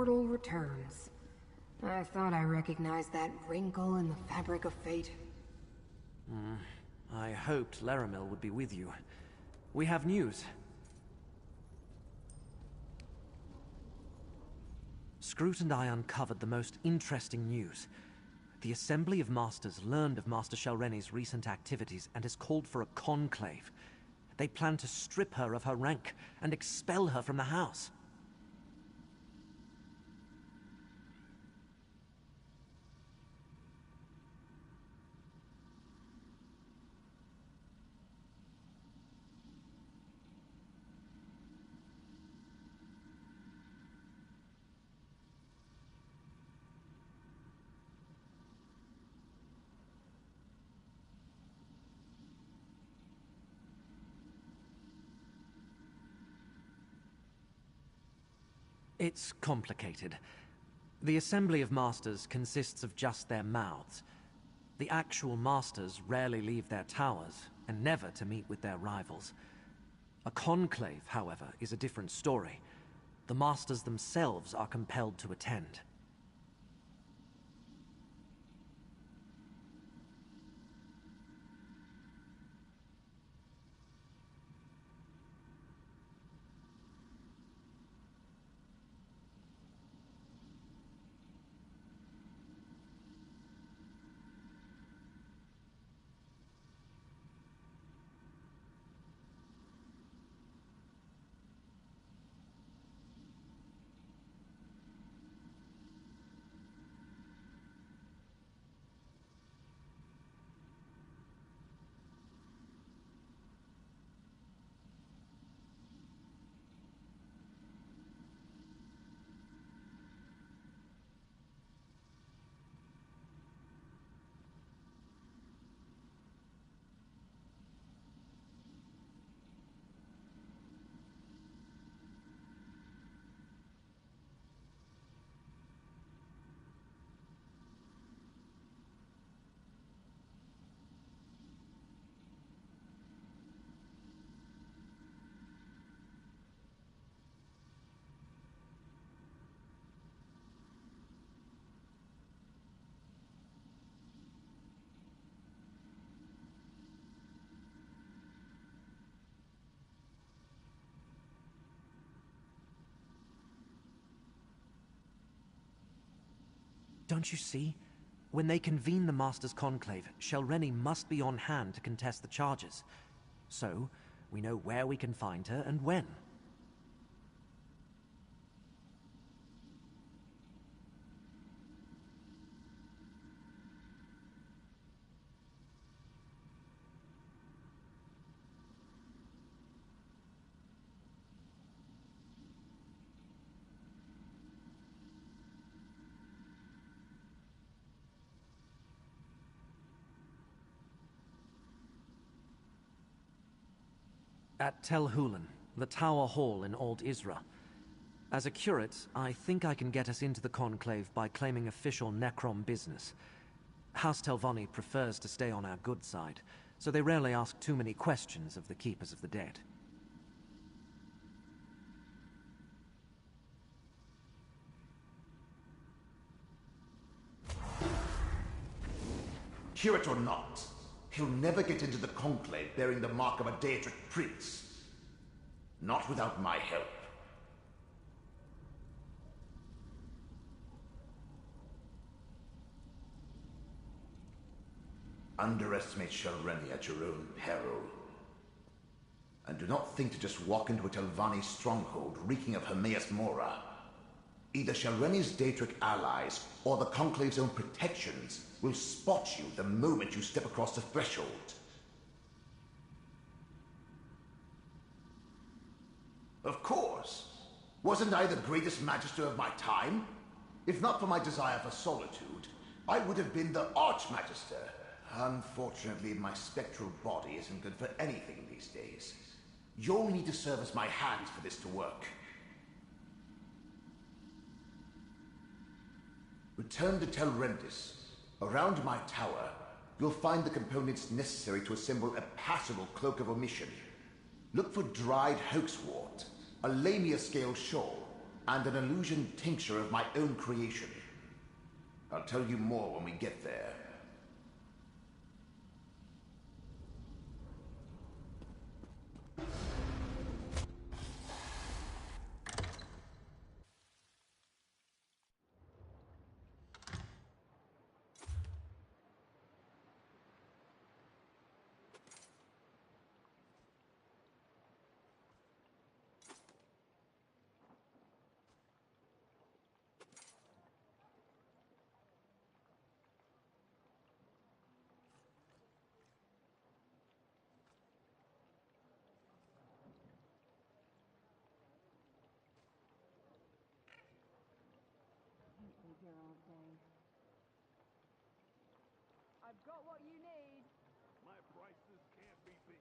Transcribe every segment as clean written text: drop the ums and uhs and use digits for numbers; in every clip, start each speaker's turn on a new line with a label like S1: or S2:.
S1: portal returns. I thought I recognized that wrinkle in the fabric of fate.
S2: I hoped Laramil would be with you. We have news. Scroot and I uncovered the most interesting news. The Assembly of Masters learned of Master Shalreni's recent activities and has called for a conclave. They plan to strip her of her rank and expel her from the house. It's complicated. The Assembly of Masters consists of just their mouths. The actual Masters rarely leave their towers, and never to meet with their rivals. A conclave, however, is a different story. The Masters themselves are compelled to attend. Don't you see? When they convene the Master's Conclave, Shalreni must be on hand to contest the charges. So, we know where we can find her and when. At Tel Hulan, the Tower Hall in Old Isra. As a curate, I think I can get us into the Conclave by claiming official Necrom business. House Telvanni prefers to stay on our good side, so they rarely ask too many questions of the Keepers of the Dead.
S3: Curate or not, he'll never get into the Conclave bearing the mark of a Daedric prince. Not without my help. Underestimate Shalreni at your own peril. And do not think to just walk into a Telvanni stronghold reeking of Hermaeus Mora. Either Shalreni's Daedric allies or the Conclave's own protections will spot you the moment you step across the threshold. Of course. Wasn't I the greatest magister of my time? If not for my desire for solitude, I would have been the Archmagister. Unfortunately, my spectral body isn't good for anything these days. You'll need to serve as my hands for this to work. Return to Telrendis. Around my tower, you'll find the components necessary to assemble a passable cloak of omission. Look for dried hoaxwort, a lamia scale shawl, and an illusion tincture of my own creation. I'll tell you more when we get there.
S1: Here all day.
S4: I've got what you need.
S5: My prices can't be beat.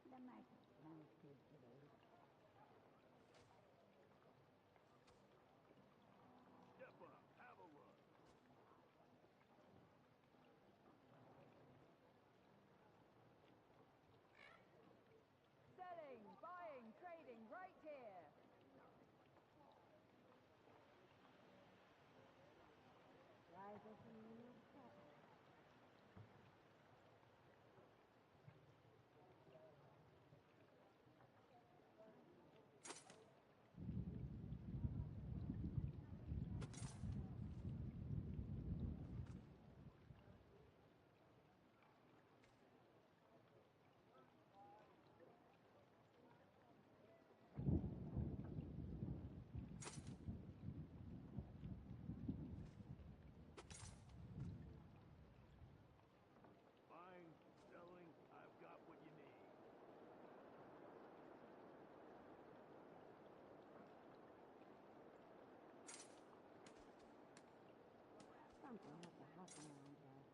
S6: The market smells good today.
S5: Step up, have a look.
S4: Selling, buying, trading right here.
S6: Rise up in your cup.
S5: Buying, selling, I've got what you need.
S6: Something has to happen around here.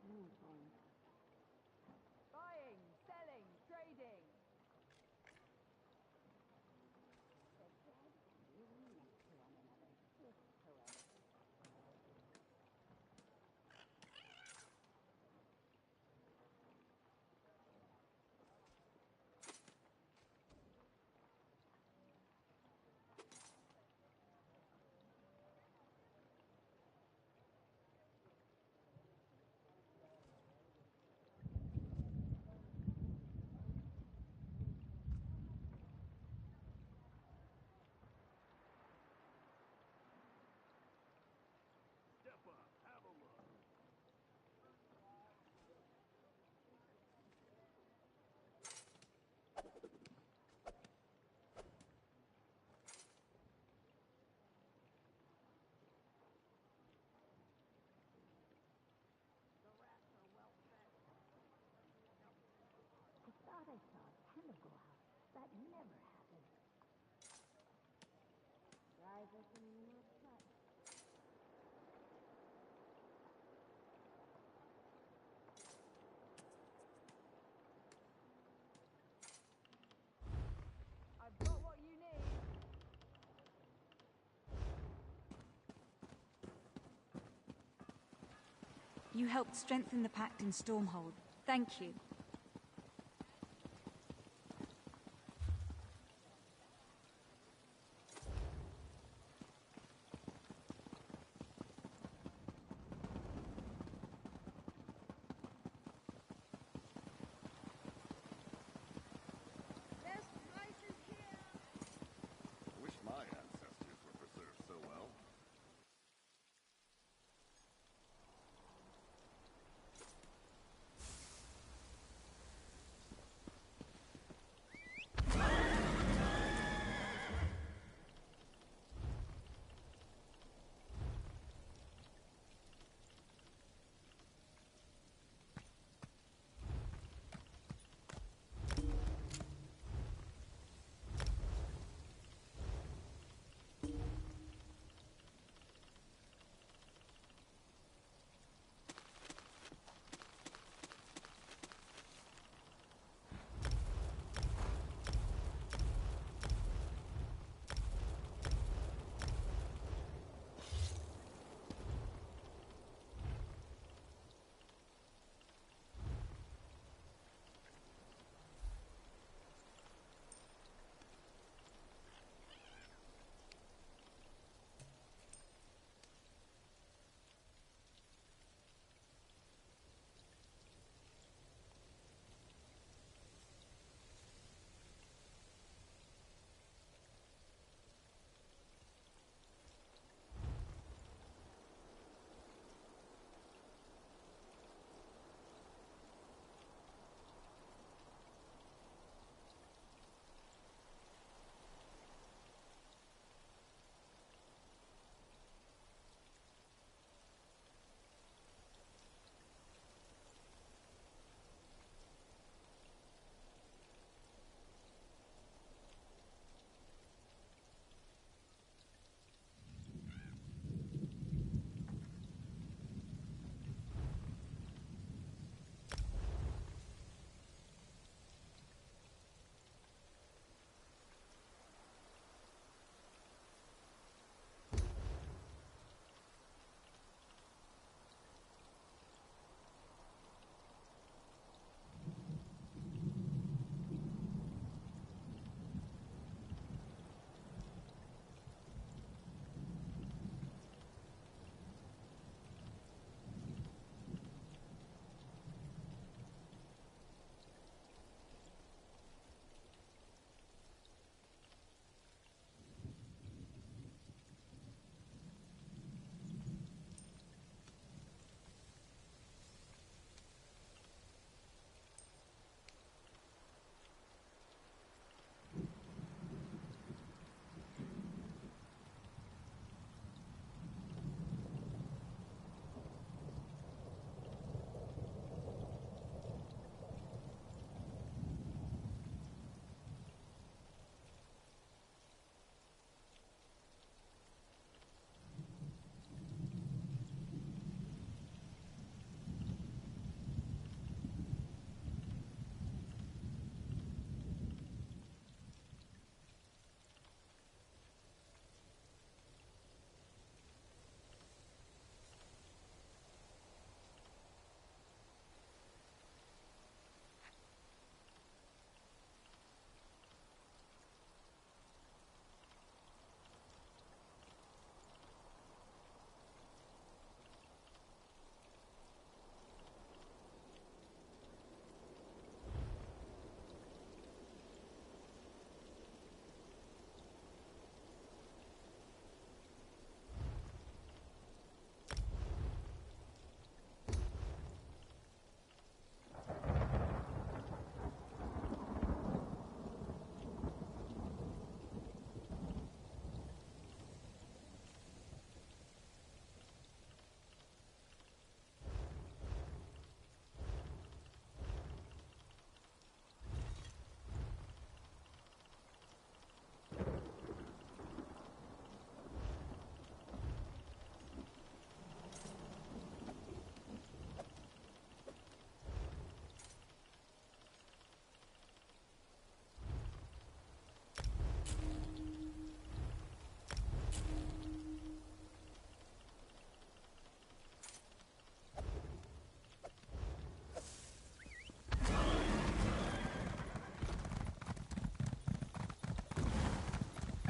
S6: Anything.
S4: Buying, selling, trading.
S6: The dead really next to one another. It's poetic.
S5: Step up, have a look.
S6: I thought I saw a candle go out. That never happened. Rise up in your cup.
S4: I've got what you need.
S7: You helped strengthen the pact in Stormhold. Thank you.
S4: Best prices here.
S5: Wish my ancestors were preserved so well.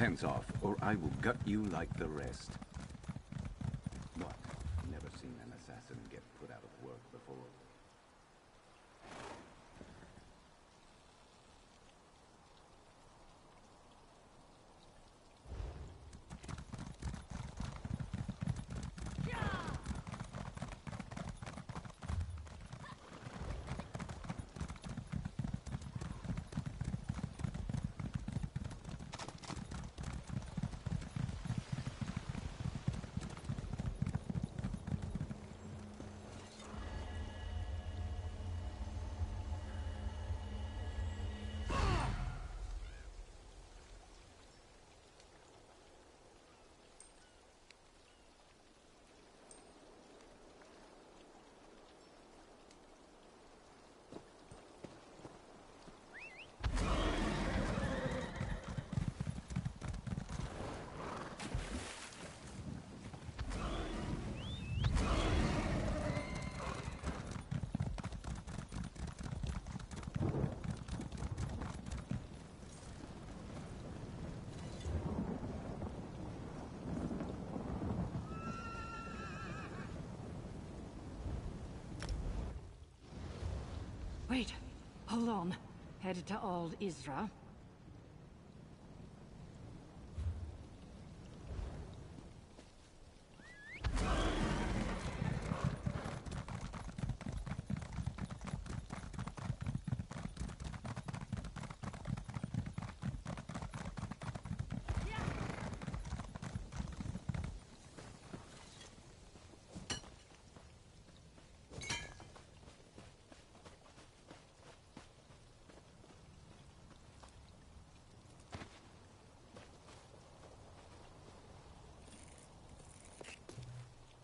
S8: pants off, or I will gut you like the rest. What? Never seen an assassin get put out of work before?
S6: Wait, hold on. Headed to Old Isra.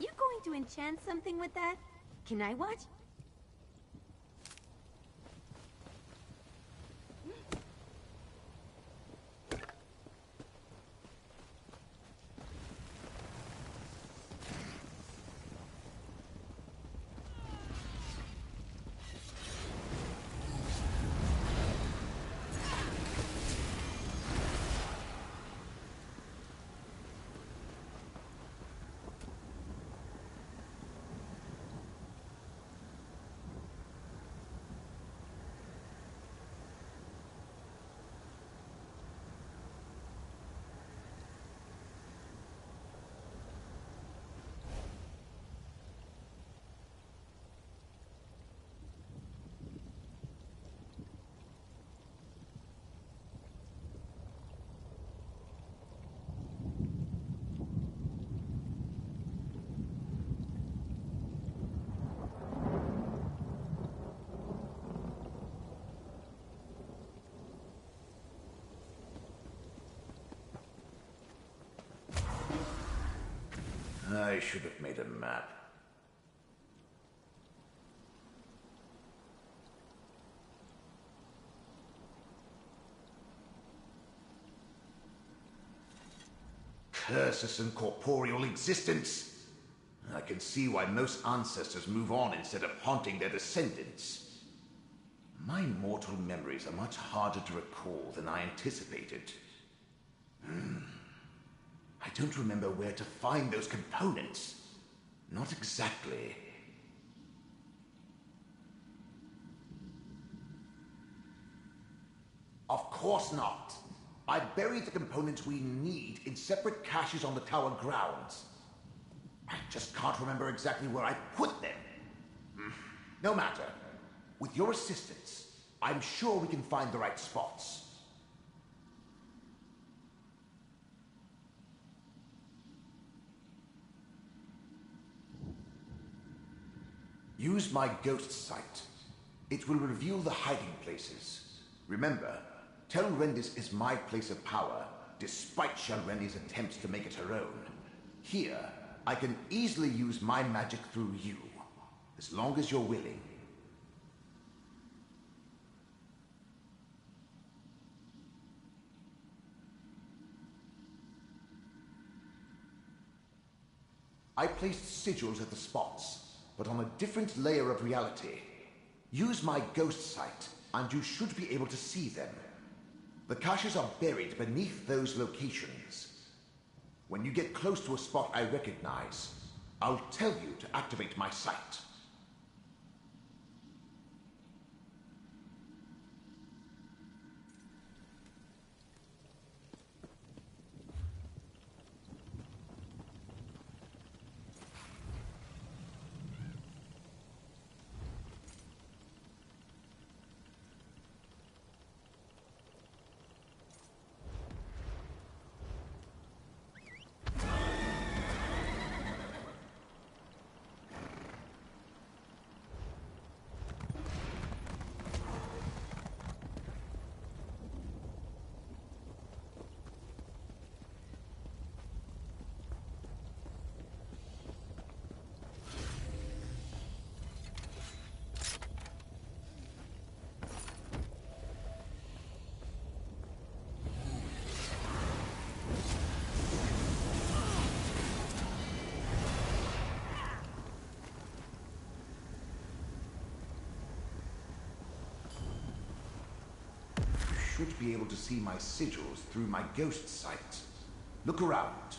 S9: You going to enchant something with that? Can I watch?
S3: I should have made a map. Curses and corporeal existence. I can see why most ancestors move on instead of haunting their descendants. My mortal memories are much harder to recall than I anticipated. I don't remember where to find those components. Not exactly. Of course not. I buried the components we need in separate caches on the tower grounds. I just can't remember exactly where I put them. No matter. With your assistance, I'm sure we can find the right spots. Use my ghost sight. It will reveal the hiding places. Remember, Tel Rendis is my place of power, despite Shalrenni's attempts to make it her own. Here, I can easily use my magic through you, as long as you're willing. I placed sigils at the spots, but on a different layer of reality. Use my ghost sight, and you should be able to see them. The caches are buried beneath those locations. When you get close to a spot I recognize, I'll tell you to activate my sight. Should be able to see my sigils through my ghost sight. Look around.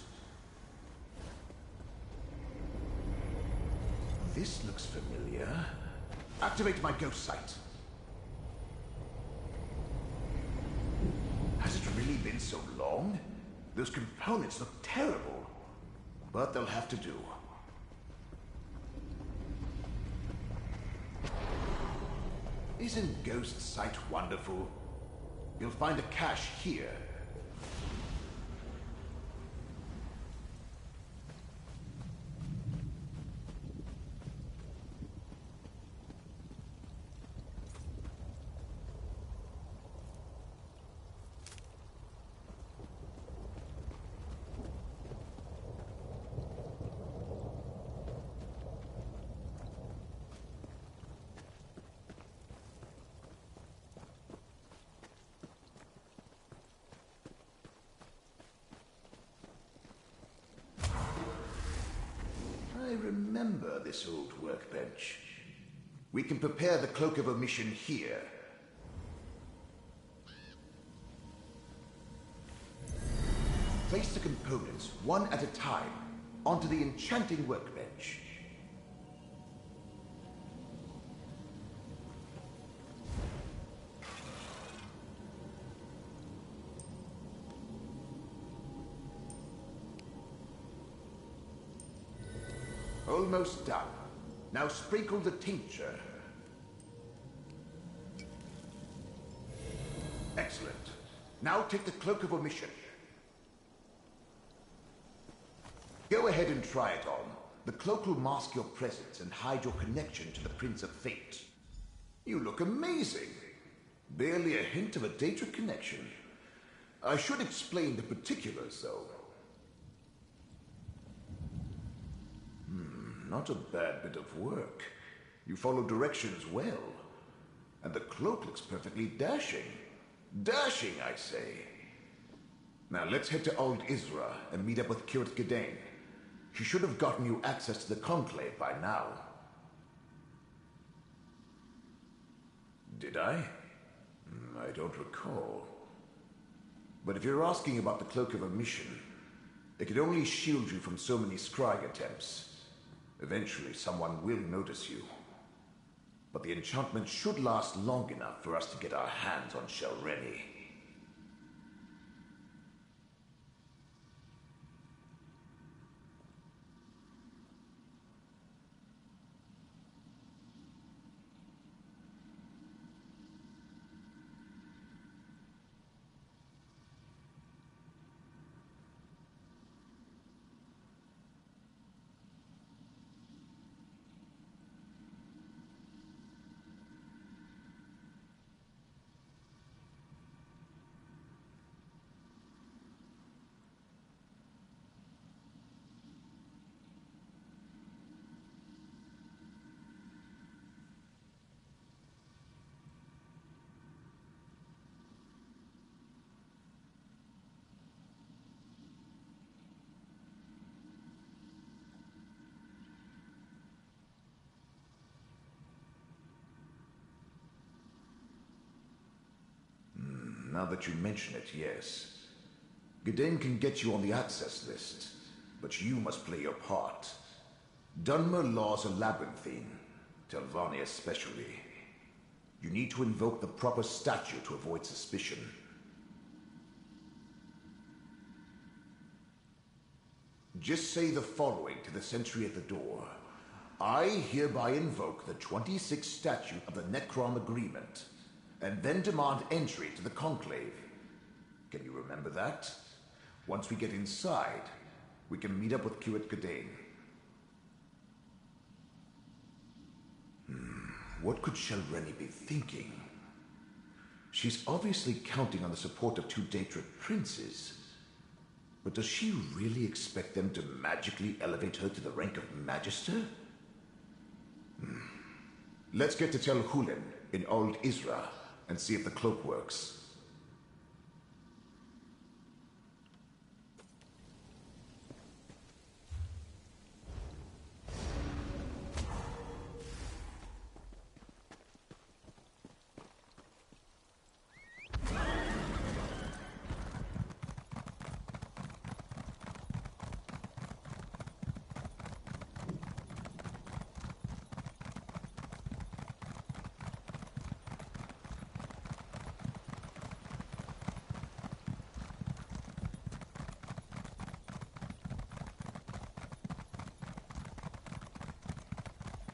S3: This looks familiar. Activate my ghost sight. Has it really been so long? Those components look terrible, but they'll have to do. Isn't ghost sight wonderful? You'll find a cache here. I remember this old workbench. We can prepare the Cloak of Omission here. Place the components one at a time onto the enchanting workbench. Almost done. Now sprinkle the tincture. Excellent. Now take the Cloak of Omission. Go ahead and try it on. The cloak will mask your presence and hide your connection to the Prince of Fate. You look amazing. Barely a hint of a Daedric connection. I should explain the particulars, though. Not a bad bit of work. You follow directions well. And the cloak looks perfectly dashing. Dashing, I say. Now let's head to Old Isra and meet up with Kirt Gedain. She should have gotten you access to the Conclave by now. Did I? I don't recall. But if you're asking about the Cloak of Omission, it could only shield you from so many scrying attempts. Eventually, someone will notice you. But the enchantment should last long enough for us to get our hands on Shelreni. Now that you mention it, yes. Giden can get you on the access list, but you must play your part. Dunmer laws are labyrinthine, Telvanni especially. You need to invoke the proper statue to avoid suspicion. Just say the following to the sentry at the door. I hereby invoke the 26th statute of the Necrom Agreement, and then demand entry to the Conclave. Can you remember that? Once we get inside, we can meet up with Kiwit Gadain. What could Shelreni be thinking? She's obviously counting on the support of two Daedric princes. But does she really expect them to magically elevate her to the rank of Magister? Let's get to Tel Hulin in Old Isra and see if the cloak works.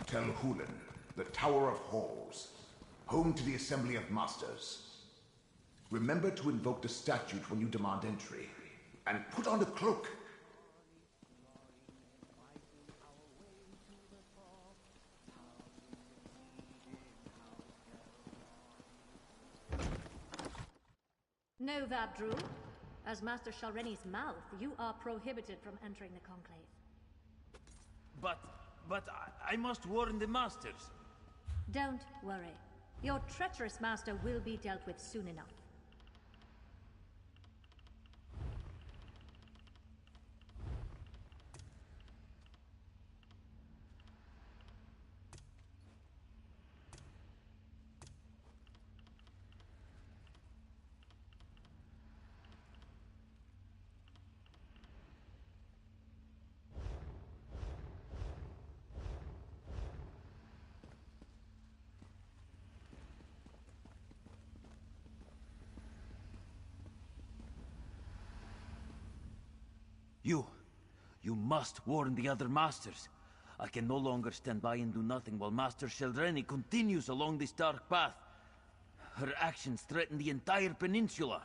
S3: Tel Hulin, the Tower of Halls, home to the Assembly of Masters. Remember to invoke the statute when you demand entry, and put on the cloak.
S10: Know that, Drew? As Master Shalreni's mouth, you are prohibited from entering the Conclave.
S11: But I must warn the Masters.
S10: Don't worry. Your treacherous master will be dealt with soon enough.
S11: You must warn the other Masters. I can no longer stand by and do nothing while Master Shelreni continues along this dark path. Her actions threaten the entire peninsula.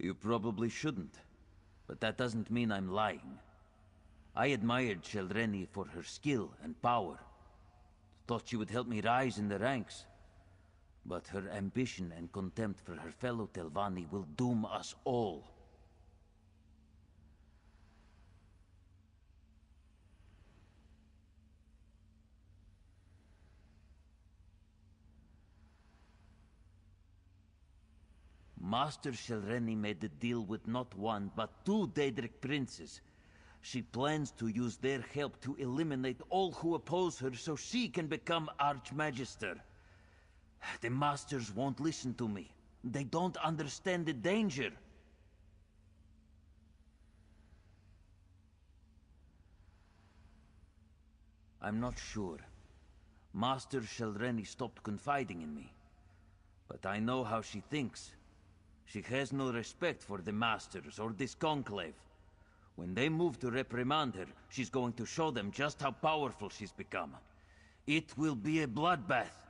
S11: You probably shouldn't, but that doesn't mean I'm lying. I admired Shelreni for her skill and power. Thought she would help me rise in the ranks. But her ambition and contempt for her fellow Telvanni will doom us all. Master Shelreni made a deal with not one, but two Daedric princes. She plans to use their help to eliminate all who oppose her so she can become Archmagister. The Masters won't listen to me. They don't understand the danger. I'm not sure. Master Shelreni stopped confiding in me. But I know how she thinks. She has no respect for the Masters or this Conclave. When they move to reprimand her, she's going to show them just how powerful she's become. It will be a bloodbath.